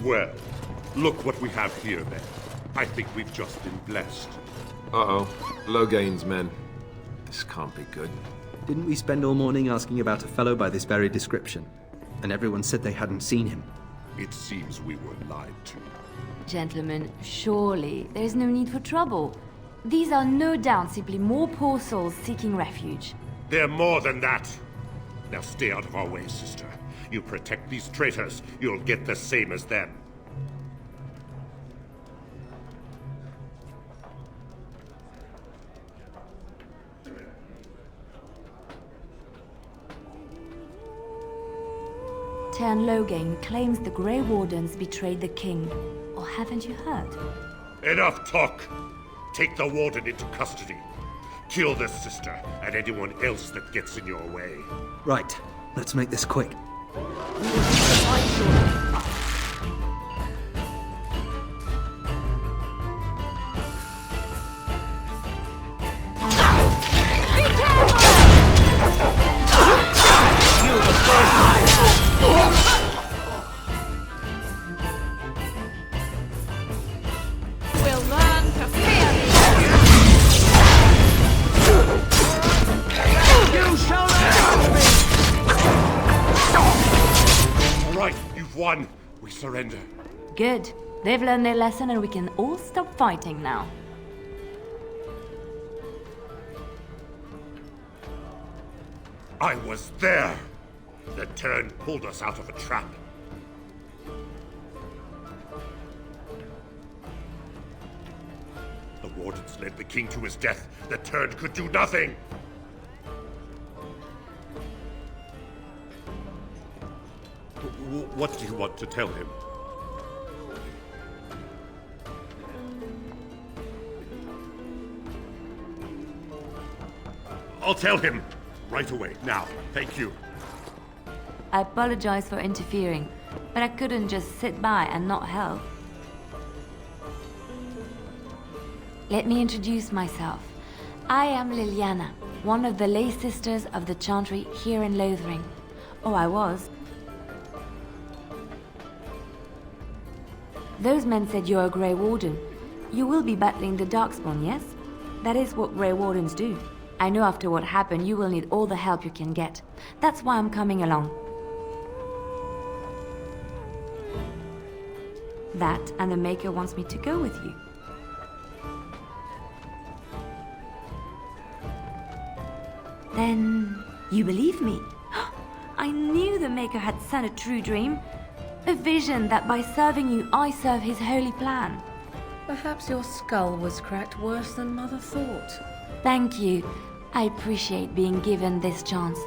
Well, look what we have here, then. I think we've just been blessed. Uh-oh. Logain's men. This can't be good. Didn't we spend all morning asking about a fellow by this very description? And everyone said they hadn't seen him. It seems we were lied to. Gentlemen, surely there is no need for trouble. These are no doubt simply more poor souls seeking refuge. They're more than that. Now stay out of our way, sister. You protect these traitors, you'll get the same as them. Sten Logain claims the Grey Wardens betrayed the king. Or haven't you heard? Enough talk! Take the warden into custody. Kill this sister and anyone else that gets in your way. Right. Let's make this quick. Won. We surrender. Good. They've learned their lesson and we can all stop fighting now. I was there. The turn pulled us out of a trap. The wardens led the king to his death. The turn could do nothing. What do you want to tell him? I'll tell him right away, now. Thank you. I apologize for interfering, but I couldn't just sit by and not help. Let me introduce myself. I am Leliana, one of the lay sisters of the Chantry here in Lothering. Oh, I was. Those men said you're a Grey Warden. You will be battling the Darkspawn, yes? That is what Grey Wardens do. I know after what happened you will need all the help you can get. That's why I'm coming along. That and the Maker wants me to go with you. Then you believe me? I knew the Maker had sent a true dream. A vision that by serving you, I serve his holy plan. Perhaps your skull was cracked worse than Mother thought. Thank you. I appreciate being given this chance.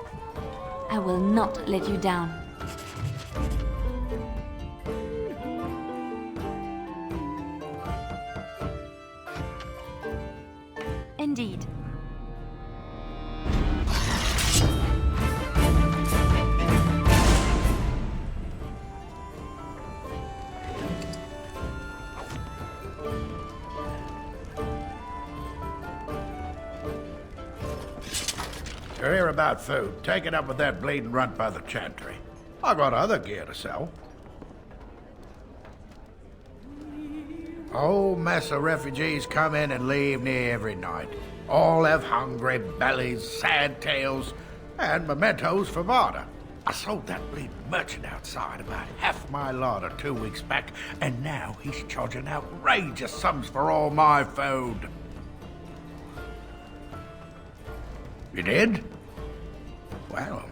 I will not let you down. Indeed. You're here about food. Take it up with that bleeding runt by the Chantry. I got other gear to sell. Whole mess of refugees come in and leave near every night. All have hungry bellies, sad tales, and mementos for barter. I sold that bleeding merchant outside about half my larder 2 weeks back, and now he's charging outrageous sums for all my food. You did? Well,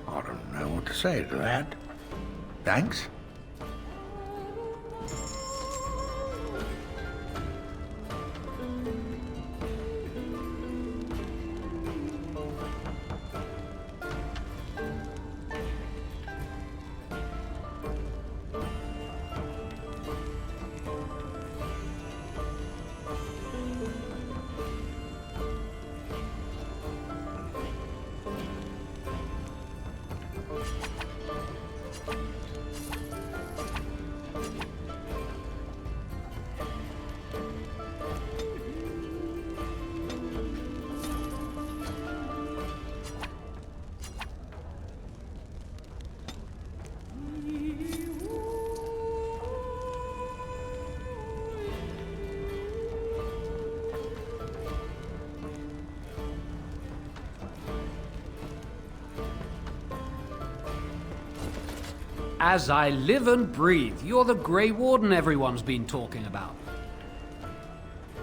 I don't know what to say to that. Thanks. As I live and breathe, you're the Grey Warden everyone's been talking about.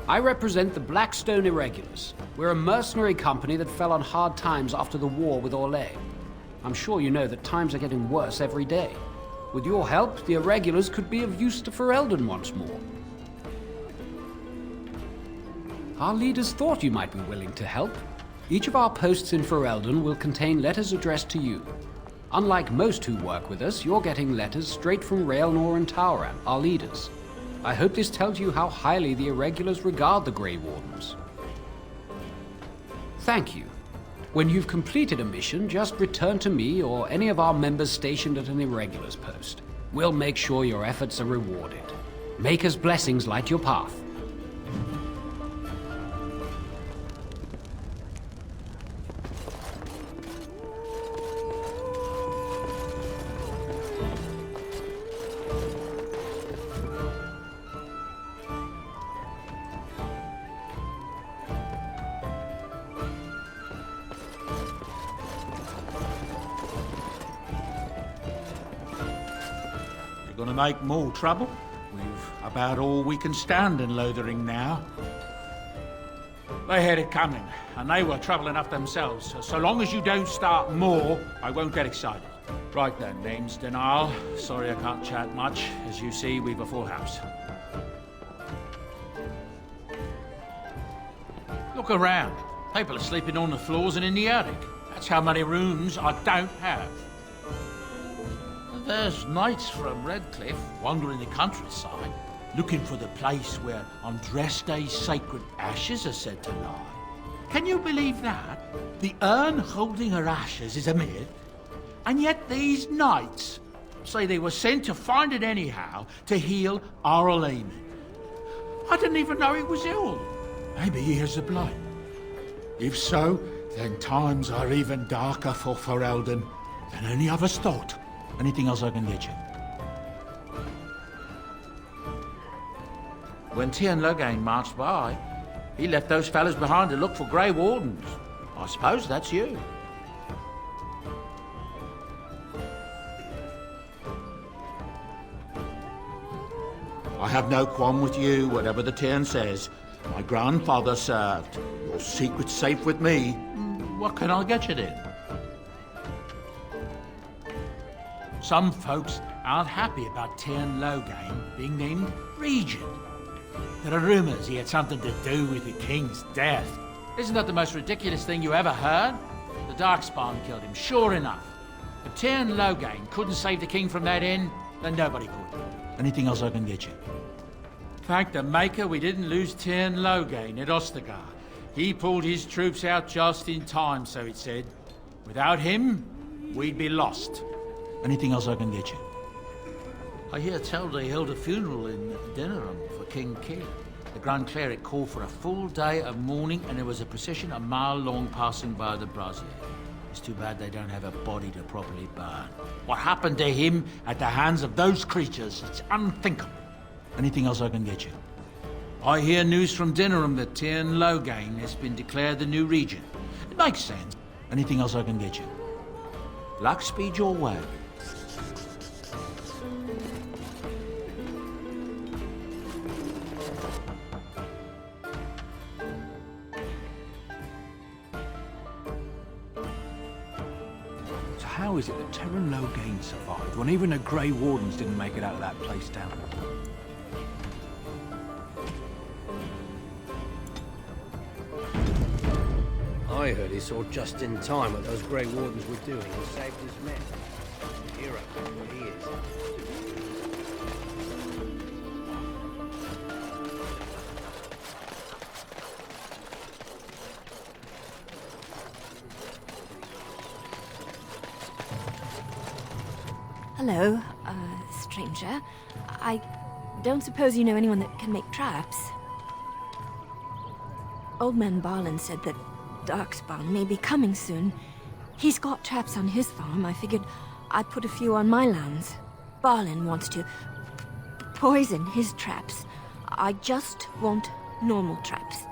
I represent the Blackstone Irregulars. We're a mercenary company that fell on hard times after the war with Orlais. I'm sure you know that times are getting worse every day. With your help, the Irregulars could be of use to Ferelden once more. Our leaders thought you might be willing to help. Each of our posts in Ferelden will contain letters addressed to you. Unlike most who work with us, you're getting letters straight from Raelnor and Tauran, our leaders. I hope this tells you how highly the Irregulars regard the Grey Wardens. Thank you. When you've completed a mission, just return to me or any of our members stationed at an Irregulars post. We'll make sure your efforts are rewarded. Maker's blessings light your path. Gonna make more trouble? We've about all we can stand in Lothering now. They had it coming, and they were trouble enough themselves. So long as you don't start more, I won't get excited. Right then, name's Denal. Sorry I can't chat much. As you see, we've a full house. Look around. People are sleeping on the floors and in the attic. That's how many rooms I don't have. There's knights from Redcliffe wandering the countryside, looking for the place where on dress day sacred ashes are said to lie. Can you believe that? The urn holding her ashes is a myth, and yet these knights say they were sent to find it anyhow to heal Arl Eamon. I didn't even know he was ill. Maybe he has the blight. If so, then times are even darker for Ferelden than any of us thought. Anything else I can get you? When Tien Logain marched by, he left those fellas behind to look for Grey Wardens. I suppose that's you. I have no qualm with you, whatever the Tien says. My grandfather served. Your secret's safe with me. What can I get you then? Some folks aren't happy about Tien Logain being named Regent. There are rumors he had something to do with the king's death. Isn't that the most ridiculous thing you ever heard? The Darkspawn killed him, sure enough. If Tien Logain couldn't save the king from that inn, then nobody could. Anything else I can get you? Thank the Maker we didn't lose Tien Logain at Ostagar. He pulled his troops out just in time, so it said. Without him, we'd be lost. Anything else I can get you? I hear tell they held a funeral in Denerim for King Kidd. The Grand Cleric called for a full day of mourning, and there was a procession a mile long passing by the brazier. It's too bad they don't have a body to properly burn. What happened to him at the hands of those creatures, it's unthinkable. Anything else I can get you? I hear news from Denerim that Tien Logain has been declared the new regent. It makes sense. Anything else I can get you? Luck speed your way. How is it that Terran Logain survived when even the Grey Wardens didn't make it out of that place down? I heard he saw just in time what those Grey Wardens were doing and saved his men. Hero, what he is. Hello, stranger. I don't suppose you know anyone that can make traps? Old man Barlin said that Darkspawn may be coming soon. He's got traps on his farm. I figured I'd put a few on my lands. Barlin wants to poison his traps. I just want normal traps.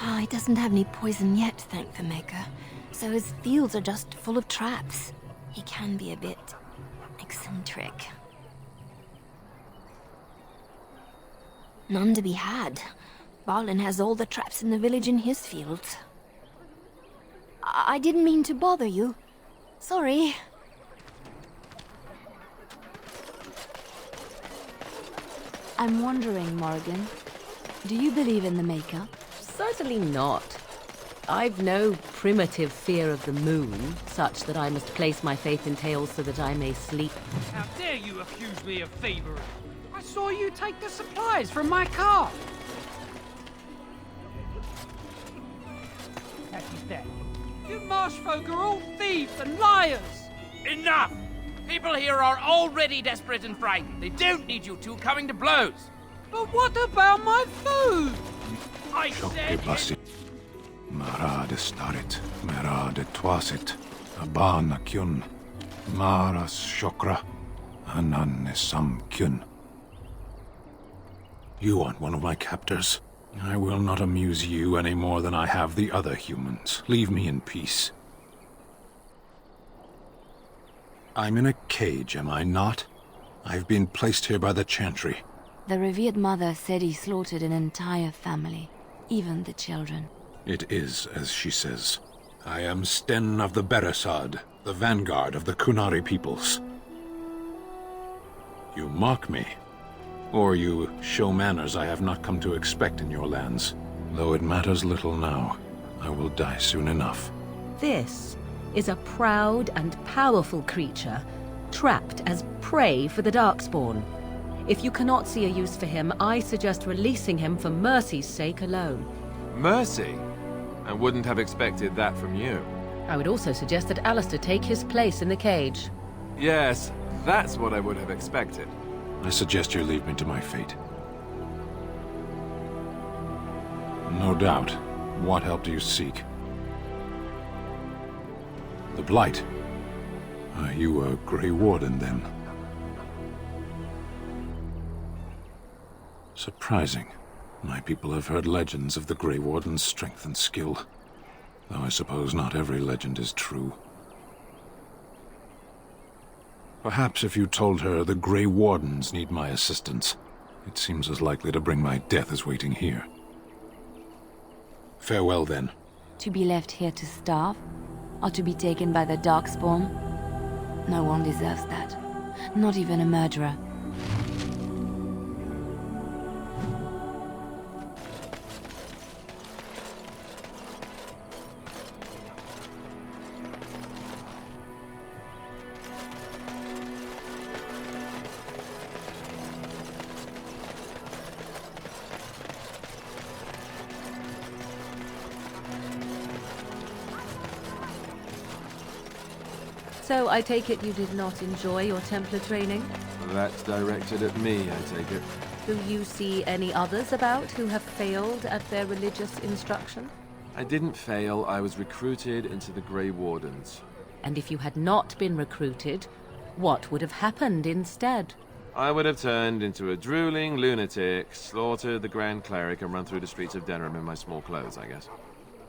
Ah, He doesn't have any poison yet, thank the Maker. So his fields are just full of traps. He can be a bit eccentric. None to be had. Balin has all the traps in the village in his fields. I didn't mean to bother you. Sorry. I'm wondering, Morgan, do you believe in the Maker? Certainly not. I've no primitive fear of the moon, such that I must place my faith in tales so that I may sleep. How dare you accuse me of thievery? I saw you take the supplies from my car. That is that. You marsh folk are all thieves and liars. Enough! People here are already desperate and frightened. They don't need you two coming to blows. But what about my food? I said... Marade starit, merade twasit, abana kyun, maras shokra, ananne sam kyun. You aren't one of my captors. I will not amuse you any more than I have the other humans. Leave me in peace. I'm in a cage, am I not? I've been placed here by the Chantry. The revered mother said he slaughtered an entire family, even the children. It is as she says. I am Sten of the Beresad, the vanguard of the Kunari peoples. You mock me, or you show manners I have not come to expect in your lands. Though it matters little now, I will die soon enough. This is a proud and powerful creature, trapped as prey for the Darkspawn. If you cannot see a use for him, I suggest releasing him for mercy's sake alone. Mercy? I wouldn't have expected that from you. I would also suggest that Alistair take his place in the cage. Yes, that's what I would have expected. I suggest you leave me to my fate. No doubt. What help do you seek? The Blight. Are you a Grey Warden, then? Surprising. My people have heard legends of the Grey Warden's strength and skill. Though I suppose not every legend is true. Perhaps if you told her the Grey Wardens need my assistance, it seems as likely to bring my death as waiting here. Farewell, then. To be left here to starve? Or to be taken by the Darkspawn? No one deserves that. Not even a murderer. So I take it you did not enjoy your Templar training? That's directed at me, I take it. Do you see any others about who have failed at their religious instruction? I didn't fail, I was recruited into the Grey Wardens. And if you had not been recruited, what would have happened instead? I would have turned into a drooling lunatic, slaughtered the Grand Cleric, and run through the streets of Denham in my small clothes, I guess.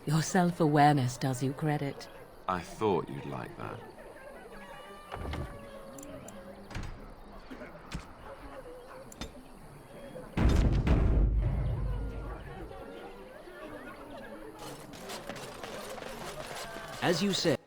Your self-awareness does you credit. I thought you'd like that. As you said,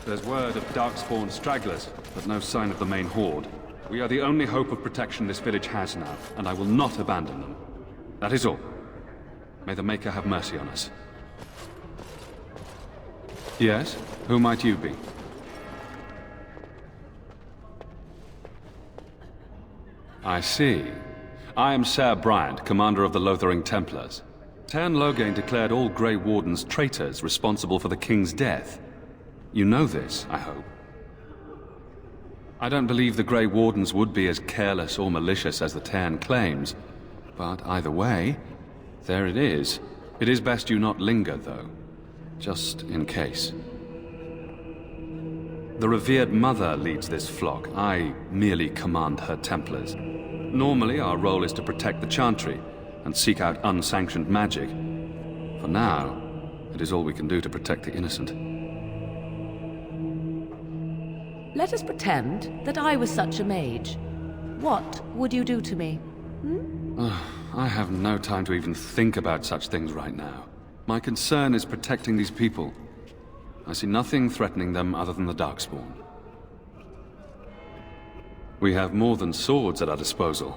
There's word of Darkspawn stragglers, but no sign of the main horde. We are the only hope of protection this village has now, and I will not abandon them. That is all. May the Maker have mercy on us. Yes? Who might you be? I see. I am Ser Bryant, commander of the Lothering Templars. Tern Loghain declared all Grey Wardens traitors responsible for the King's death. You know this, I hope. I don't believe the Grey Wardens would be as careless or malicious as the Tern claims. But either way, there it is. It is best you not linger, though. Just in case. The revered mother leads this flock. I merely command her Templars. Normally, our role is to protect the Chantry and seek out unsanctioned magic. For now, it is all we can do to protect the innocent. Let us pretend that I was such a mage. What would you do to me? I have no time to even think about such things right now. My concern is protecting these people. I see nothing threatening them other than the Darkspawn. We have more than swords at our disposal.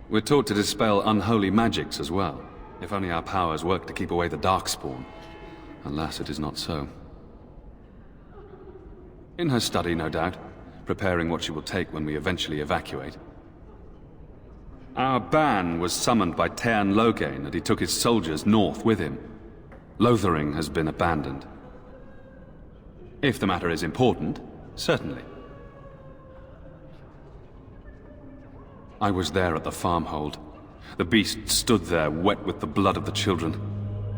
We're taught to dispel unholy magics as well. If only our powers work to keep away the Darkspawn. Alas, it is not so. In her study, no doubt, preparing what she will take when we eventually evacuate. Our ban was summoned by Tern Loghain, and he took his soldiers north with him. Lothering has been abandoned. If the matter is important, certainly. I was there at the farmhold. The beast stood there, wet with the blood of the children.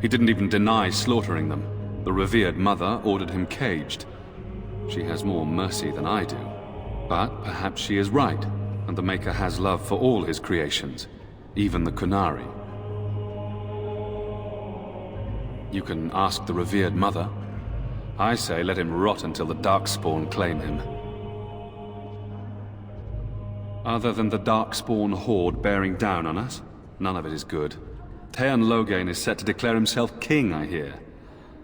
He didn't even deny slaughtering them. The revered mother ordered him caged. She has more mercy than I do. But perhaps she is right, and the Maker has love for all his creations, even the Kunari. You can ask the revered mother. I say let him rot until the Darkspawn claim him. Other than the Darkspawn horde bearing down on us, none of it is good. Tern Loghain is set to declare himself king, I hear.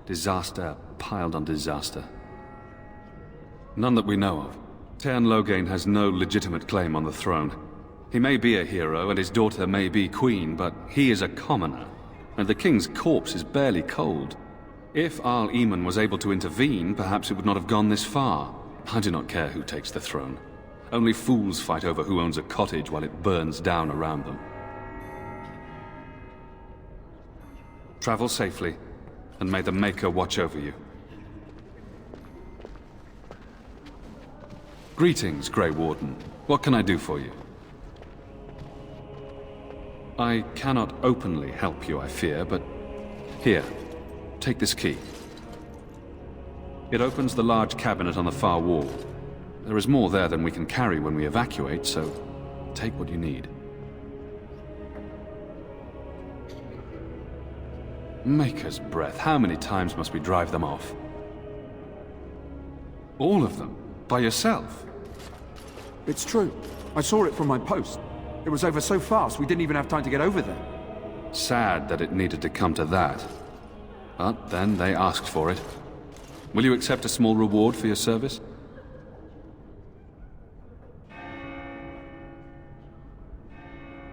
Disaster piled on disaster. None that we know of. Tern Loghain has no legitimate claim on the throne. He may be a hero, and his daughter may be queen, but he is a commoner, and the king's corpse is barely cold. If Arl Eamon was able to intervene, perhaps it would not have gone this far. I do not care who takes the throne. Only fools fight over who owns a cottage while it burns down around them. Travel safely, and may the Maker watch over you. Greetings, Grey Warden. What can I do for you? I cannot openly help you, I fear, but here, take this key. It opens the large cabinet on the far wall. There is more there than we can carry when we evacuate, so take what you need. Maker's breath, how many times must we drive them off? All of them? By yourself? It's true. I saw it from my post. It was over so fast, we didn't even have time to get over there. Sad that it needed to come to that. But then they asked for it. Will you accept a small reward for your service?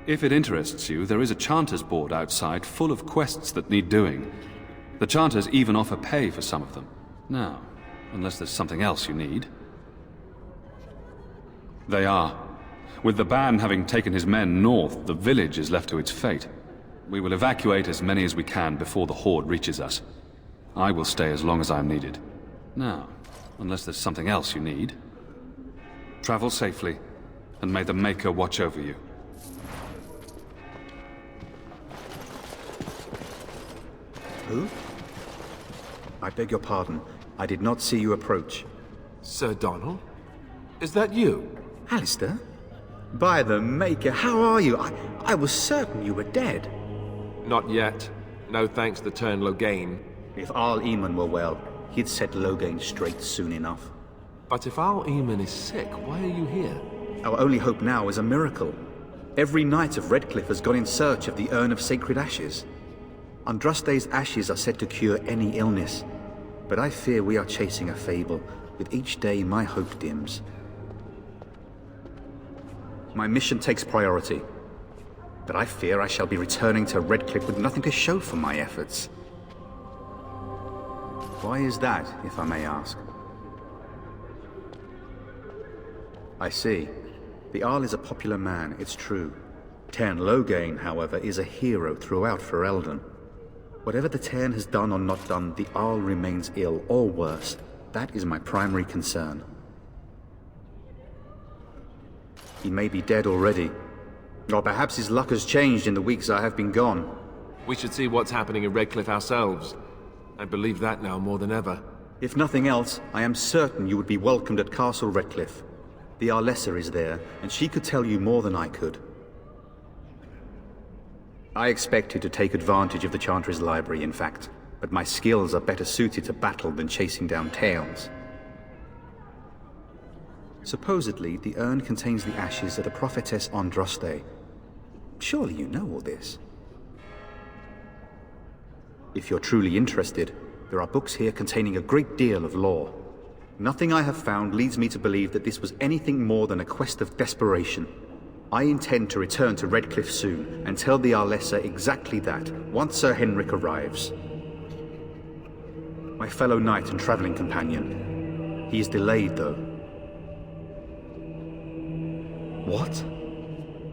If it interests you, there is a Chanters board outside full of quests that need doing. The Chanters even offer pay for some of them. Now, unless there's something else you need. They are. With the ban having taken his men north, the village is left to its fate. We will evacuate as many as we can before the Horde reaches us. I will stay as long as I am needed. Now, unless there's something else you need. Travel safely, and may the Maker watch over you. Who? I beg your pardon. I did not see you approach. Sir Donald? Is that you? Alistair? By the Maker, how are you? I was certain you were dead. Not yet. No thanks to Turn Loghain. If Arl Eamon were well, he'd set Loghain straight soon enough. But if Arl Eamon is sick, why are you here? Our only hope now is a miracle. Every knight of Redcliffe has gone in search of the Urn of Sacred Ashes. Andraste's ashes are said to cure any illness, but I fear we are chasing a fable. With each day, my hope dims. My mission takes priority, but I fear I shall be returning to Redcliffe with nothing to show for my efforts. Why is that, if I may ask? I see. The Arl is a popular man, it's true. Sten Loghain, however, is a hero throughout Ferelden. Whatever the Tern has done or not done, the Arl remains ill, or worse. That is my primary concern. He may be dead already. Or perhaps his luck has changed in the weeks I have been gone. We should see what's happening in Redcliffe ourselves. I believe that now more than ever. If nothing else, I am certain you would be welcomed at Castle Redcliffe. The Arlessa is there, and she could tell you more than I could. I expected to take advantage of the Chantry's library, in fact, but my skills are better suited to battle than chasing down tales. Supposedly, the urn contains the ashes of the prophetess Andraste. Surely you know all this. If you're truly interested, there are books here containing a great deal of lore. Nothing I have found leads me to believe that this was anything more than a quest of desperation. I intend to return to Redcliffe soon, and tell the Arlessa exactly that, once Sir Henrik arrives. My fellow knight and traveling companion. He is delayed, though. What?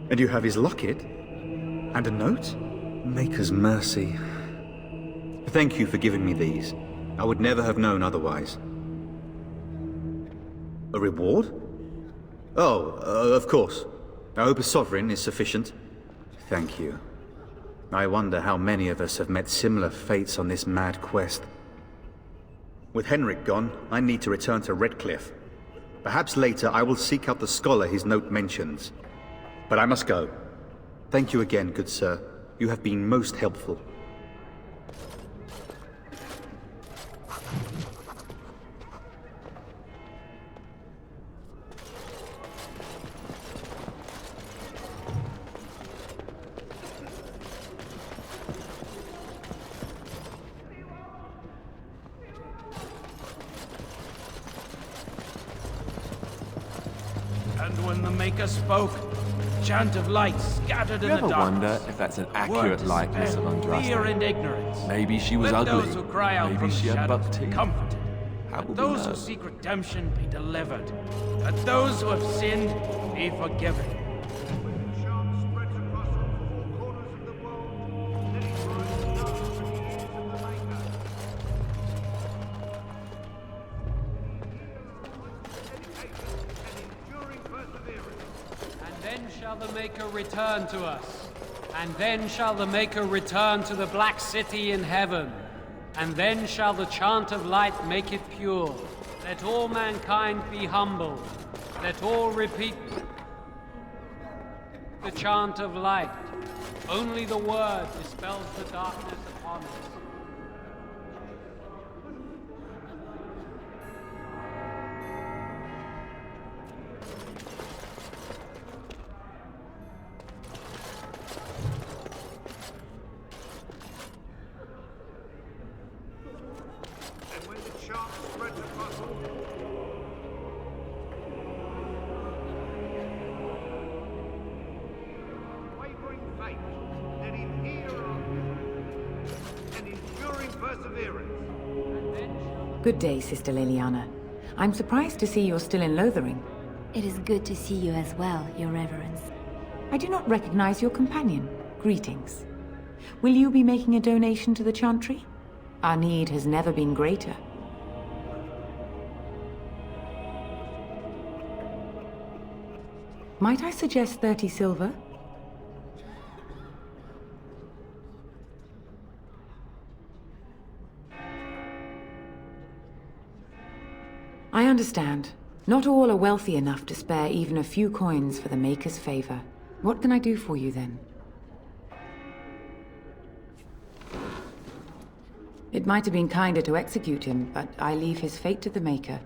And you have his locket? And a note? Maker's mercy. Thank you for giving me these. I would never have known otherwise. A reward? Oh, of course. I hope a sovereign is sufficient. Thank you. I wonder how many of us have met similar fates on this mad quest. With Henrik gone, I need to return to Redcliffe. Perhaps later I will seek out the scholar his note mentions. But I must go. Thank you again, good sir. You have been most helpful. And when the Maker spoke, a chant of light scattered in You the ever darkness. wonder if that's an accurate likeness of Fear and Andraste? ignorance. Maybe she was Let ugly. those who cry out Maybe from she the had shadows buck be teeth. comforted. How Let will we those who know? seek redemption be delivered. Let those who have sinned be forgiven. And then shall the Maker return to us. And then shall the Maker return to the Black City in heaven. And then shall the chant of light make it pure. Let all mankind be humble. Let all repeat the chant of light. Only the word dispels the darkness upon us. Good day, Sister Leliana. I'm surprised to see you're still in Lothering. It is good to see you as well, Your Reverence. I do not recognize your companion. Greetings. Will you be making a donation to the Chantry? Our need has never been greater. Might I suggest 30 silver? I understand. Not all are wealthy enough to spare even a few coins for the Maker's favor. What can I do for you then? It might have been kinder to execute him, but I leave his fate to the Maker.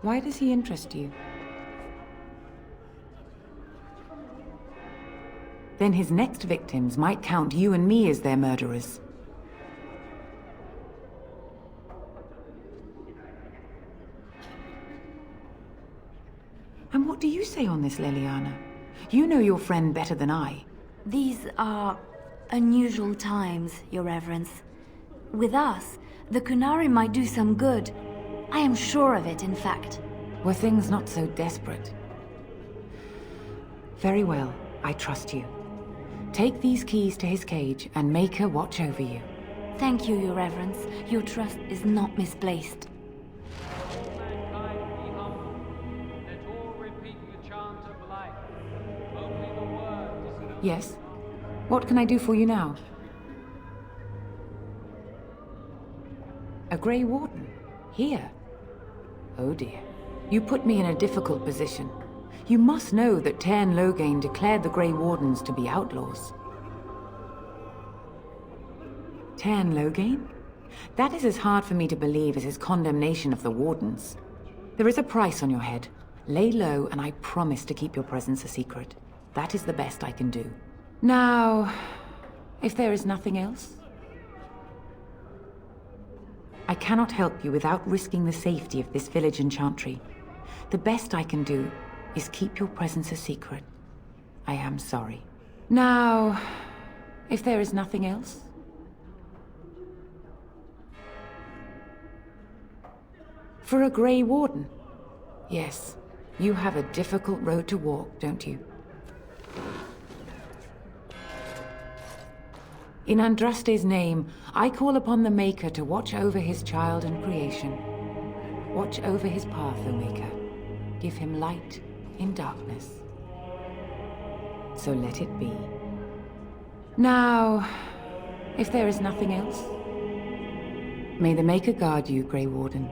Why does he interest you? Then his next victims might count you and me as their murderers. And what do you say on this, Leliana? You know your friend better than I. These are unusual times, Your Reverence. With us, the Kunari might do some good. I am sure of it, in fact. Were things not so desperate? Very well, I trust you. Take these keys to his cage and make her watch over you. Thank you, Your Reverence. Your trust is not misplaced. Yes? What can I do for you now? A Grey Warden? Here? Oh dear. You put me in a difficult position. You must know that Tairn Loghain declared the Grey Wardens to be outlaws. Tairn Loghain? That is as hard for me to believe as his condemnation of the Wardens. There is a price on your head. Lay low, and I promise to keep your presence a secret. That is the best I can do. Now, if there is nothing else, I cannot help you without risking the safety of this village and Chantry. The best I can do is keep your presence a secret. I am sorry. Now, if there is nothing else, for a Grey Warden? Yes, you have a difficult road to walk, don't you? In Andraste's name, I call upon the Maker to watch over his child and creation. Watch over his path, O Maker. Give him light in darkness. So let it be. Now, if there is nothing else, may the Maker guard you, Grey Warden.